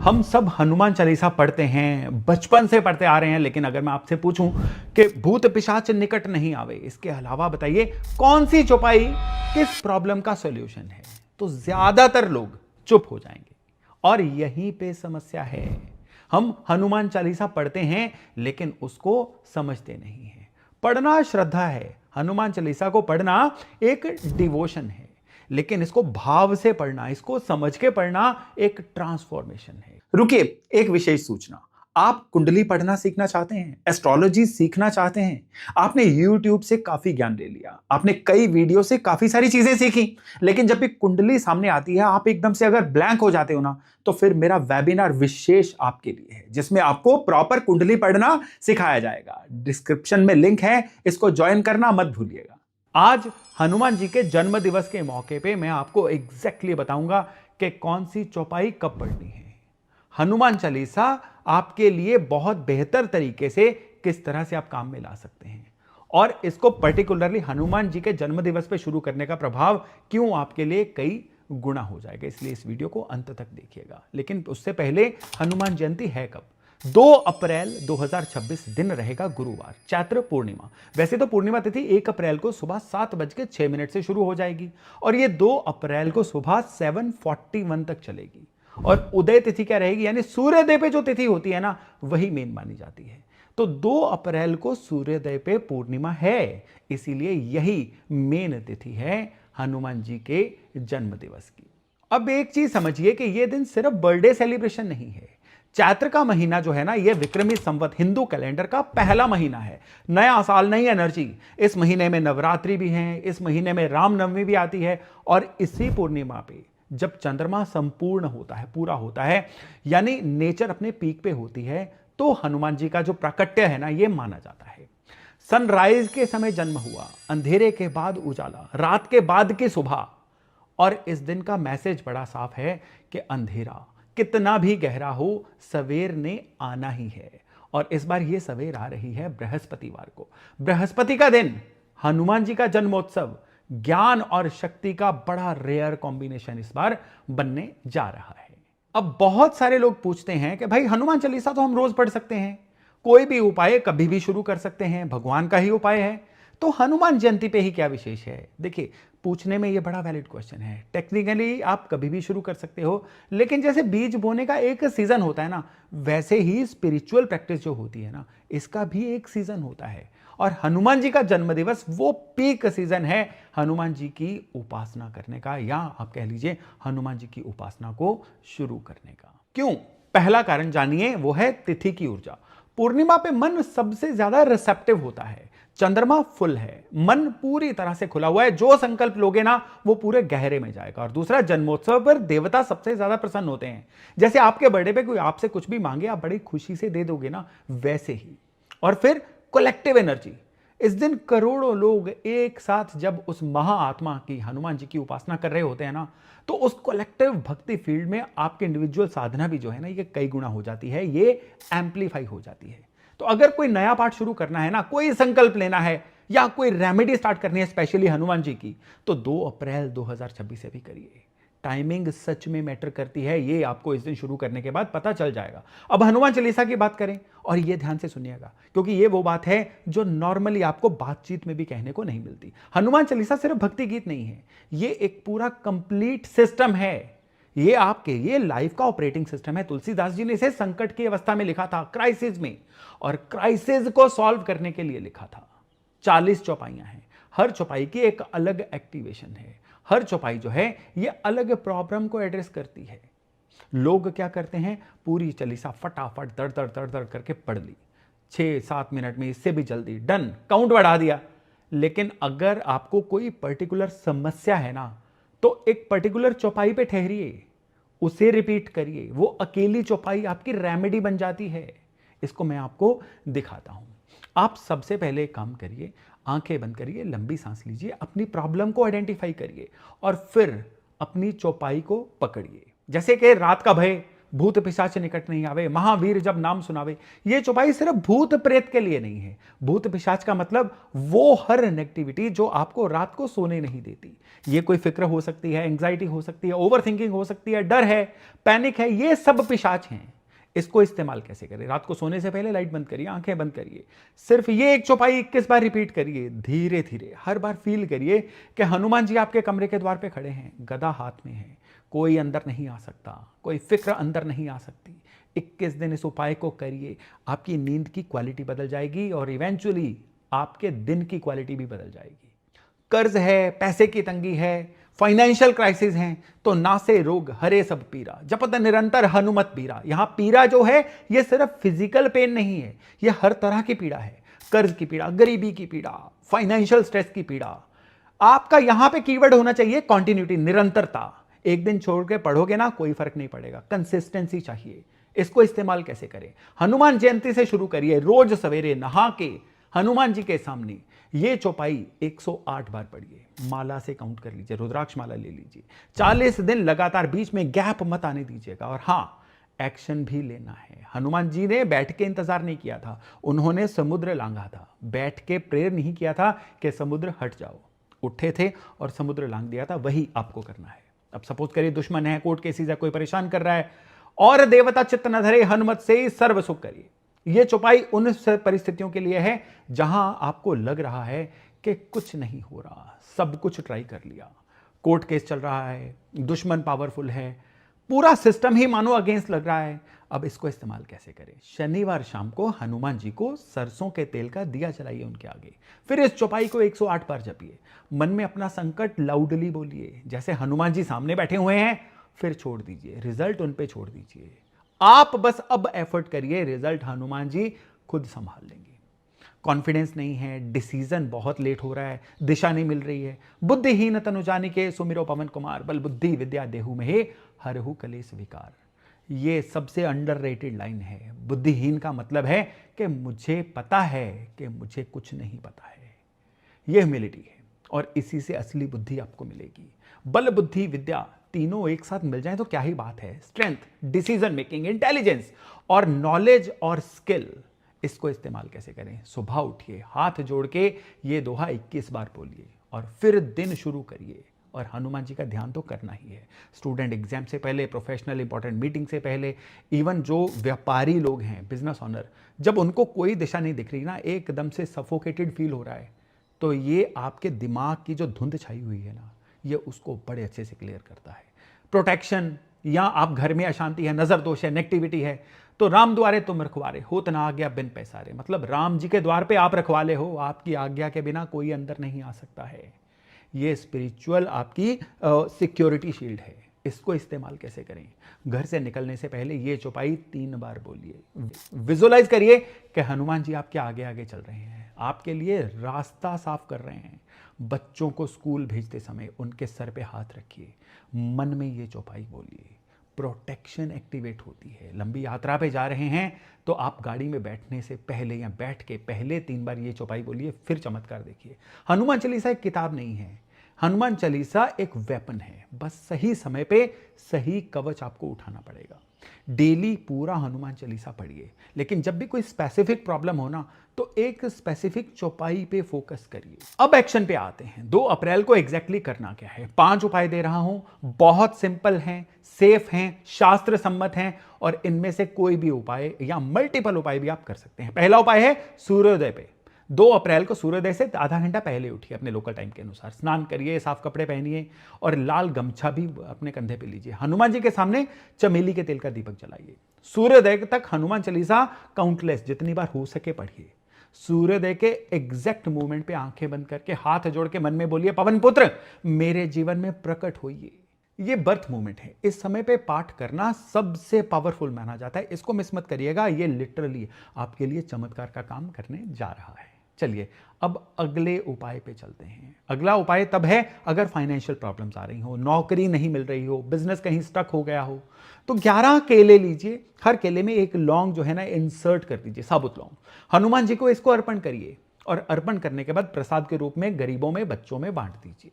हम सब हनुमान चालीसा पढ़ते हैं, बचपन से पढ़ते आ रहे हैं, लेकिन अगर मैं आपसे पूछूं कि भूत पिशाच निकट नहीं आवे, इसके अलावा बताइए कौन सी चौपाई किस प्रॉब्लम का सॉल्यूशन है, तो ज्यादातर लोग चुप हो जाएंगे। और यहीं पे समस्या है। हम हनुमान चालीसा पढ़ते हैं लेकिन उसको समझते नहीं है। पढ़ना श्रद्धा है, हनुमान चालीसा को पढ़ना एक डिवोशन है, लेकिन इसको भाव से पढ़ना, इसको समझ के पढ़ना एक ट्रांसफॉर्मेशन है। रुकिए, एक विशेष सूचना। आप कुंडली पढ़ना सीखना चाहते हैं, एस्ट्रोलॉजी सीखना चाहते हैं, आपने YouTube से काफी ज्ञान ले लिया, आपने कई वीडियो से काफी सारी चीजें सीखी, लेकिन जब भी कुंडली सामने आती है आप एकदम से अगर ब्लैंक हो जाते हो ना, तो फिर मेरा वेबिनार विशेष आपके लिए है, जिसमें आपको प्रॉपर कुंडली पढ़ना सिखाया जाएगा। डिस्क्रिप्शन में लिंक है, इसको ज्वाइन करना मत भूलिएगा। आज हनुमान जी के जन्म दिवस के मौके पे मैं आपको एग्जैक्टली बताऊंगा कि कौन सी चौपाई कब पढ़नी है। हनुमान चालीसा आपके लिए बहुत बेहतर तरीके से किस तरह से आप काम में ला सकते हैं, और इसको पर्टिकुलरली हनुमान जी के जन्म दिवस पे शुरू करने का प्रभाव क्यों आपके लिए कई गुना हो जाएगा। इसलिए इस वीडियो को अंत तक देखिएगा। लेकिन उससे पहले, हनुमान जयंती है कब? 2 अप्रैल 2026 दिन रहेगा गुरुवार, चैत्र पूर्णिमा। वैसे तो पूर्णिमा तिथि 1 अप्रैल को सुबह 7:06 से शुरू हो जाएगी और ये 2 अप्रैल को सुबह 7:41 तक चलेगी। और उदय तिथि क्या रहेगी, यानी सूर्योदय पे जो तिथि होती है ना, वही मेन मानी जाती है। तो 2 अप्रैल को सूर्योदय पे पूर्णिमा है, इसीलिए यही मेन तिथि है हनुमान जी के जन्म दिवस की। अब एक चीज समझिए कि यह दिन सिर्फ बर्थडे सेलिब्रेशन नहीं है। चैत्र का महीना जो है ना, यह विक्रमी संवत हिंदू कैलेंडर का पहला महीना है। नया साल, नई एनर्जी। इस महीने में नवरात्रि भी हैं, इस महीने में रामनवमी भी आती है, और इसी पूर्णिमा पे जब चंद्रमा संपूर्ण होता है, पूरा होता है, यानी नेचर अपने पीक पे होती है, तो हनुमान जी का जो प्राकट्य है ना, यह माना जाता है। सनराइज के समय जन्म हुआ, अंधेरे के बाद उजाला, रात के बाद की सुबह। और इस दिन का मैसेज बड़ा साफ है कि अंधेरा कितना भी गहरा हो, सवेर ने आना ही है। और इस बार यह सवेर आ रही है बृहस्पतिवार को, बृहस्पति का दिन, हनुमान जी का जन्मोत्सव। ज्ञान और शक्ति का बड़ा रेयर कॉम्बिनेशन इस बार बनने जा रहा है। अब बहुत सारे लोग पूछते हैं कि भाई हनुमान चालीसा तो हम रोज पढ़ सकते हैं, कोई भी उपाय कभी भी शुरू कर सकते हैं, भगवान का ही उपाय है, तो हनुमान जयंती पे ही क्या विशेष है? देखिए, पूछने में यह बड़ा वैलिड क्वेश्चन है। टेक्निकली आप कभी भी शुरू कर सकते हो, लेकिन जैसे बीज बोने का एक सीजन होता है ना, वैसे ही स्पिरिचुअल प्रैक्टिस जो होती है ना, इसका भी एक सीजन होता है। और हनुमान जी का जन्मदिवस वो पीक सीजन है हनुमान जी की उपासना करने का, या आप कह लीजिए हनुमान जी की उपासना को शुरू करने का। क्यों? पहला कारण जानिए, वो है तिथि की ऊर्जा। पूर्णिमा पे मन सबसे ज्यादा रिसेप्टिव होता है, चंद्रमा फुल है, मन पूरी तरह से खुला हुआ है, जो संकल्प लोगे ना वो पूरे गहरे में जाएगा। और दूसरा, जन्मोत्सव पर देवता सबसे ज्यादा प्रसन्न होते हैं। जैसे आपके बर्थडे पे कोई आपसे कुछ भी मांगे, आप बड़ी खुशी से दे दोगे ना, वैसे ही। और फिर कलेक्टिव एनर्जी, इस दिन करोड़ों लोग एक साथ जब उस महाआत्मा की, हनुमान जी की उपासना कर रहे होते हैं ना, तो उस कलेक्टिव भक्ति फील्ड में आपकी इंडिविजुअल साधना भी जो है ना, ये कई गुना हो जाती है, ये एम्पलीफाई हो जाती है। तो अगर कोई नया पाठ शुरू करना है ना, कोई संकल्प लेना है, या कोई रेमेडी स्टार्ट करनी है स्पेशली हनुमान जी की, तो 2 अप्रैल 2026 से भी करिए। टाइमिंग सच में मैटर करती है, ये आपको इस दिन शुरू करने के बाद पता चल जाएगा। अब हनुमान चालीसा की बात करें, और ये ध्यान से सुनिएगा, क्योंकि ये वो बात है जो नॉर्मली आपको बातचीत में भी कहने को नहीं मिलती। हनुमान चालीसा सिर्फ भक्ति गीत नहीं है, ये एक पूरा कंप्लीट सिस्टम है। ये आपके, ये लाइफ का ऑपरेटिंग सिस्टम है। तुलसीदास जी ने इसे संकट की अवस्था में लिखा था, क्राइसिस में, और क्राइसिस को सॉल्व करने के लिए लिखा था। 40 चौपाइयां हैं, हर चौपाई की एक अलग एक्टिवेशन है, हर चौपाई जो है ये अलग प्रॉब्लम को एड्रेस करती है। लोग क्या करते हैं, पूरी चालीसा फटाफट दर दर दर दर करके पढ़ ली, 6-7 मिनट में, इससे भी जल्दी, डन, काउंट बढ़ा दिया। लेकिन अगर आपको कोई पर्टिकुलर समस्या है ना, तो एक पर्टिकुलर चौपाई पे ठहरिए, उसे रिपीट करिए, वो अकेली चौपाई आपकी रेमेडी बन जाती है। इसको मैं आपको दिखाता हूं। आप सबसे पहले एक काम करिए, आंखें बंद करिए, लंबी सांस लीजिए, अपनी प्रॉब्लम को आइडेंटिफाई करिए, और फिर अपनी चौपाई को पकड़िए। जैसे कि रात का भय, भूत पिशाच निकट नहीं आवे, महावीर जब नाम सुनावे। ये चौपाई सिर्फ भूत प्रेत के लिए नहीं है। भूत पिशाच का मतलब वो हर नेगेटिविटी जो आपको रात को सोने नहीं देती। ये कोई फिक्र हो सकती है, एंग्जाइटी हो सकती है, ओवर थिंकिंग हो सकती है, डर है, पैनिक है, ये सब पिशाच हैं। इसको इस्तेमाल कैसे करें? रात को सोने से पहले लाइट बंद करिए, आंखें बंद करिए, सिर्फ ये एक चौपाई 21 बार रिपीट करिए। धीरे धीरे हर बार फील करिए कि हनुमान जी आपके कमरे के द्वार पे खड़े हैं, गदा हाथ में है, कोई अंदर नहीं आ सकता, कोई फिक्र अंदर नहीं आ सकती। 21 दिन इस उपाय को करिए, आपकी नींद की क्वालिटी बदल जाएगी और इवेंचुअली आपके दिन की क्वालिटी भी बदल जाएगी। कर्ज है, पैसे की तंगी है, फाइनेंशियल क्राइसिस हैं, तो नासे रोग हरे सब पीरा, जपत निरंतर हनुमत पीरा। यहां पीरा जो है ये सिर्फ फिजिकल पेन नहीं है, ये हर तरह की पीड़ा है। कर्ज की पीड़ा, गरीबी की पीड़ा, फाइनेंशियल स्ट्रेस की पीड़ा। आपका यहां पे कीवर्ड होना चाहिए कॉन्टिन्यूटी, निरंतरता। एक दिन छोड़ के पढ़ोगे ना, कोई फर्क नहीं पड़ेगा, कंसिस्टेंसी चाहिए। इसको इस्तेमाल कैसे करें? हनुमान जयंती से शुरू करिए, रोज सवेरे नहा के हनुमान जी के सामने ये चौपाई 108 बार पढ़िए। माला से काउंट कर लीजिए, रुद्राक्ष माला ले लीजिए। 40 दिन लगातार, बीच में गैप मत आने दीजिएगा। और हां, एक्शन भी लेना है। हनुमान जी ने बैठ के इंतजार नहीं किया था, उन्होंने समुद्र लांघा था। बैठ के प्रेयर नहीं किया था कि समुद्र हट जाओ, उठे थे और समुद्र लांघ दिया था। वही आपको करना है। अब सपोज करिए दुश्मन है, कोर्ट केसेस है, कोई परेशान कर रहा है, और देवता चित्त न धरे, हनुमत से सर्व सुख करिए। यह चौपाई उन परिस्थितियों के लिए है जहां आपको लग रहा है कि कुछ नहीं हो रहा, सब कुछ ट्राई कर लिया, कोर्ट केस चल रहा है, दुश्मन पावरफुल है, पूरा सिस्टम ही मानो अगेंस्ट लग रहा है। अब इसको इस्तेमाल कैसे करें? शनिवार शाम को हनुमान जी को सरसों के तेल का दिया जलाइए उनके आगे, फिर इस चौपाई को 108 बार जपिए। मन में अपना संकट लाउडली बोलिए, जैसे हनुमान जी सामने बैठे हुए हैं, फिर छोड़ दीजिए, रिजल्ट उन पे छोड़ दीजिए। आप बस अब एफर्ट करिए, रिजल्ट हनुमान जी खुद संभाल लेंगे। कॉन्फिडेंस नहीं है, डिसीजन बहुत लेट हो रहा है, दिशा नहीं मिल रही है, बुद्धिहीन तनु जानिके सुमिरो पवन कुमार, बल बुद्धि विद्या देहु में हरहु कलेश विकार। ये सबसे अंडररेटेड लाइन है। बुद्धिहीन का मतलब है कि मुझे पता है कि मुझे कुछ नहीं पता है। यह ह्यूमिलिटी है और इसी से असली बुद्धि आपको मिलेगी। बल बुद्धि विद्या तीनों एक साथ मिल जाए तो क्या ही बात है। स्ट्रेंथ, डिसीजन मेकिंग, इंटेलिजेंस और नॉलेज और स्किल, इसको इस्तेमाल कैसे करें? सुबह उठिए, हाथ जोड़ के ये दोहा 21 बार बोलिए और फिर दिन शुरू करिए। और हनुमान जी का ध्यान तो करना ही है। स्टूडेंट एग्जाम से पहले, प्रोफेशनल इंपॉर्टेंट मीटिंग से पहले, इवन जो व्यापारी लोग हैं, बिजनेस ऑनर, जब उनको कोई दिशा नहीं दिख रही ना, एकदम से सफोकेटेड फील हो रहा है, तो ये आपके दिमाग की जो धुंध छाई हुई है ना, ये उसको बड़े अच्छे से क्लियर करता है। प्रोटेक्शन, या आप घर में अशांति है, नजर दोष है, नेगेटिविटी है, तो राम द्वारे तुम रखवारे, होत ना आज्ञा बिन पैसारे। मतलब राम जी के द्वार पे आप रखवाले हो, आपकी आज्ञा के बिना कोई अंदर नहीं आ सकता है। ये स्पिरिचुअल आपकी सिक्योरिटी शील्ड है। इसको इस्तेमाल कैसे करें? घर से निकलने से पहले ये चौपाई 3 बार बोलिए। विजुअलाइज करिए कि हनुमान जी आपके आगे आगे चल रहे हैं, आपके लिए रास्ता साफ कर रहे हैं। बच्चों को स्कूल भेजते समय उनके सर पे हाथ रखिए, मन में ये चौपाई बोलिए। प्रोटेक्शन एक्टिवेट होती है। लंबी यात्रा पे जा रहे हैं तो आप गाड़ी में बैठने से पहले या बैठ के पहले 3 बार ये चौपाई बोलिए, फिर चमत्कार देखिए। हनुमान चालीसा एक किताब नहीं है, हनुमान चालीसा एक वेपन है। बस सही समय पे सही कवच आपको उठाना पड़ेगा। डेली पूरा हनुमान चालीसा पढ़िए, लेकिन जब भी कोई स्पेसिफिक प्रॉब्लम हो ना, तो एक स्पेसिफिक चौपाई पे फोकस करिए। अब एक्शन पे आते हैं। 2 अप्रैल को एग्जैक्टली करना क्या है? 5 उपाय दे रहा हूं, बहुत सिंपल हैं, सेफ हैं, शास्त्र सम्मत हैं, और इनमें से कोई भी उपाय या मल्टीपल उपाय भी आप कर सकते हैं। पहला उपाय है सूर्योदय पे। 2 अप्रैल को सूर्योदय से आधा घंटा पहले उठिए, अपने लोकल टाइम के अनुसार, स्नान करिए, साफ कपड़े पहनिए और लाल गमछा भी अपने कंधे पे लीजिए। हनुमान जी के सामने चमेली के तेल का दीपक जलाइए। सूर्योदय तक हनुमान चालीसा काउंटलेस जितनी बार हो सके पढ़िए। सूर्योदय के एग्जैक्ट मूवमेंट पे आंखें बंद करके हाथ जोड़ के मन में बोलिए, पवन पुत्र मेरे जीवन में प्रकट होइए। ये बर्थ मूवमेंट है। इस समय पे पाठ करना सबसे पावरफुल माना जाता है। इसको मिस मत करिएगा, ये लिटरली आपके लिए चमत्कार का काम करने जा रहा है। चलिए अब अगले उपाय पे चलते हैं। अगला उपाय तब है अगर फाइनेंशियल प्रॉब्लम्स आ रही हो, नौकरी नहीं मिल रही हो, बिजनेस कहीं स्टक हो गया हो, तो 11 केले लीजिए। हर केले में एक लौंग जो है ना इंसर्ट कर दीजिए, साबुत लौंग। हनुमान जी को इसको अर्पण करिए और अर्पण करने के बाद प्रसाद के रूप में गरीबों में, बच्चों में बांट दीजिए।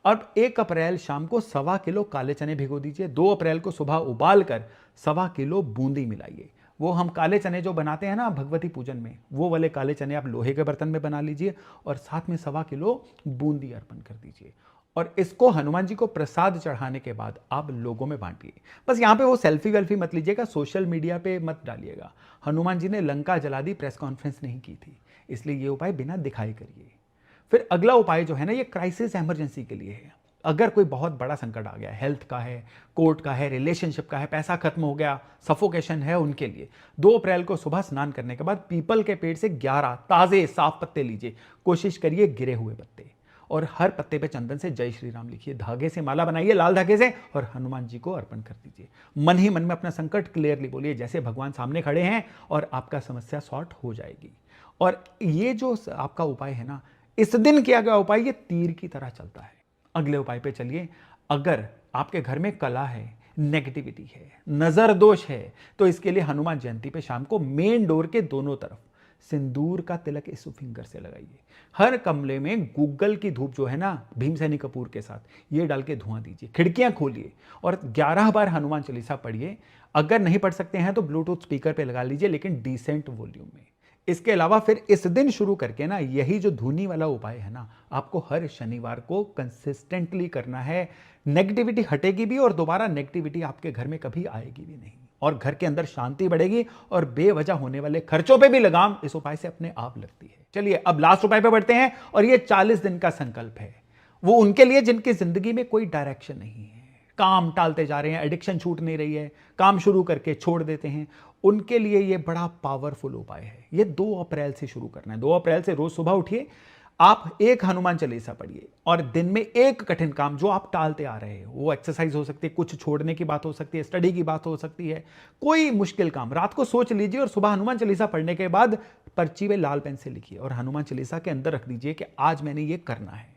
अब 1 अप्रैल शाम को 1.25 किलो काले चने भिगो दीजिए। 2 अप्रैल को सुबह उबाल कर 1.25 किलो बूंदी मिलाइए। वो हम काले चने जो बनाते हैं ना भगवती पूजन में, वो वाले काले चने आप लोहे के बर्तन में बना लीजिए और साथ में 1.25 किलो बूंदी अर्पण कर दीजिए और इसको हनुमान जी को प्रसाद चढ़ाने के बाद आप लोगों में बांटिए। बस यहाँ पे वो सेल्फी वेल्फी मत लीजिएगा, सोशल मीडिया पे मत डालिएगा। हनुमान जी ने लंका जला दी, प्रेस कॉन्फ्रेंस नहीं की थी, इसलिए ये उपाय बिना दिखाई करिए। फिर अगला उपाय जो है ना, ये क्राइसिस इमरजेंसी के लिए है। अगर कोई बहुत बड़ा संकट आ गया, हेल्थ का है, कोर्ट का है, रिलेशनशिप का है, पैसा खत्म हो गया, सफोकेशन है, उनके लिए 2 अप्रैल को सुबह स्नान करने के बाद पीपल के पेड़ से 11 ताजे साफ पत्ते लीजिए। कोशिश करिए गिरे हुए पत्ते, और हर पत्ते पे चंदन से जय श्री राम लिखिए, धागे से माला बनाइए लाल धागे से और हनुमान जी को अर्पण कर दीजिए। मन ही मन में अपना संकट क्लियरली बोलिए, जैसे भगवान सामने खड़े हैं, और आपका समस्या सॉर्ट हो जाएगी। और ये जो आपका उपाय है ना, इस दिन किया गया उपाय ये तीर की तरह चलता है। अगले उपाय पे चलिए। अगर आपके घर में कला है, नेगेटिविटी है, नजर दोष है, तो इसके लिए हनुमान जयंती पे शाम को मेन डोर के दोनों तरफ सिंदूर का तिलक इस फिंगर से लगाइए। हर कमरे में गूगल की धूप जो है ना भीमसेनी कपूर के साथ, ये डाल के धुआं दीजिए। खिड़कियां खोलिए और 11 बार हनुमान चालीसा पढ़िए। अगर नहीं पढ़ सकते हैं तो ब्लूटूथ स्पीकर पे लगा लीजिए, लेकिन डिसेंट वॉल्यूम में। इसके अलावा फिर इस दिन शुरू करके ना, यही जो धुनी वाला उपाय है ना, आपको हर शनिवार को कंसिस्टेंटली करना है। नेगेटिविटी हटेगी भी और दोबारा नेगेटिविटी आपके घर में कभी आएगी भी नहीं, और घर के अंदर शांति बढ़ेगी और बेवजह होने वाले खर्चों पे भी लगाम इस उपाय से अपने आप लगती है। चलिए अब लास्ट उपाय पे बढ़ते हैं, और ये 40 दिन का संकल्प है। वो उनके लिए जिनकी जिंदगी में कोई डायरेक्शन नहीं है, काम टालते जा रहे हैं, एडिक्शन छूट नहीं रही है, काम शुरू करके छोड़ देते हैं, उनके लिए ये बड़ा पावरफुल उपाय है। ये 2 अप्रैल से शुरू करना है। 2 अप्रैल से रोज सुबह उठिए, आप एक हनुमान चालीसा पढ़िए और दिन में एक कठिन काम जो आप टालते आ रहे हैं, वो एक्सरसाइज हो सकती है, कुछ छोड़ने की बात हो सकती है, स्टडी की बात हो सकती है, कोई मुश्किल काम रात को सोच लीजिए और सुबह हनुमान चालीसा पढ़ने के बाद पर्ची में लाल पेन से लिखिए और हनुमान चालीसा के अंदर रख दीजिए कि आज मैंने ये करना है।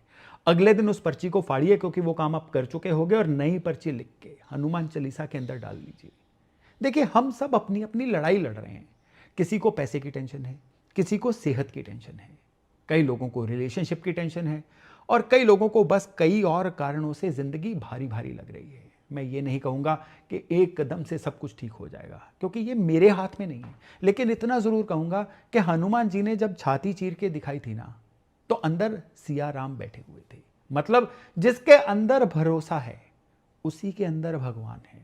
अगले दिन उस पर्ची को फाड़िए, क्योंकि वो काम आप कर चुके होंगे, और नई पर्ची लिख के हनुमान चालीसा के अंदर डाल लीजिए। देखिए, हम सब अपनी अपनी लड़ाई लड़ रहे हैं। किसी को पैसे की टेंशन है, किसी को सेहत की टेंशन है, कई लोगों को रिलेशनशिप की टेंशन है, और कई लोगों को बस कई और कारणों से जिंदगी भारी भारी लग रही है। मैं ये नहीं कहूँगा कि एक कदम से सब कुछ ठीक हो जाएगा, क्योंकि ये मेरे हाथ में नहीं है, लेकिन इतना ज़रूर कहूँगा कि हनुमान जी ने जब छाती चीर के दिखाई थी ना, तो अंदर सिया राम बैठे हुए थे। मतलब जिसके अंदर भरोसा है उसी के अंदर भगवान है।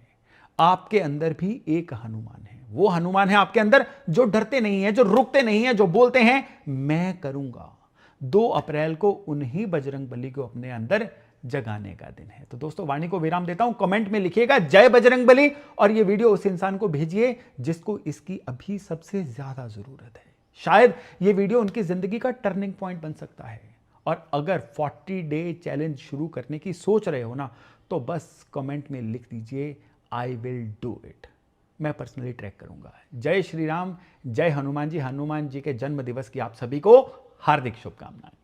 आपके अंदर भी एक हनुमान है। वो हनुमान है आपके अंदर जो डरते नहीं है, जो रुकते नहीं है, जो बोलते हैं मैं करूंगा। 2 अप्रैल को उन्हीं बजरंग बली को अपने अंदर जगाने का दिन है। तो दोस्तों, वाणी को विराम देता हूं। कमेंट में लिखिएगा जय बजरंग बली, और ये वीडियो उस इंसान को भेजिए जिसको इसकी अभी सबसे ज्यादा जरूरत है। शायद ये वीडियो उनकी जिंदगी का टर्निंग पॉइंट बन सकता है। और अगर 40 डे चैलेंज शुरू करने की सोच रहे हो ना, तो बस कमेंट में लिख दीजिए आई विल डू इट। मैं पर्सनली ट्रैक करूंगा। जय श्री राम, जय हनुमान जी। हनुमान जी के जन्म दिवस की आप सभी को हार्दिक शुभकामनाएं।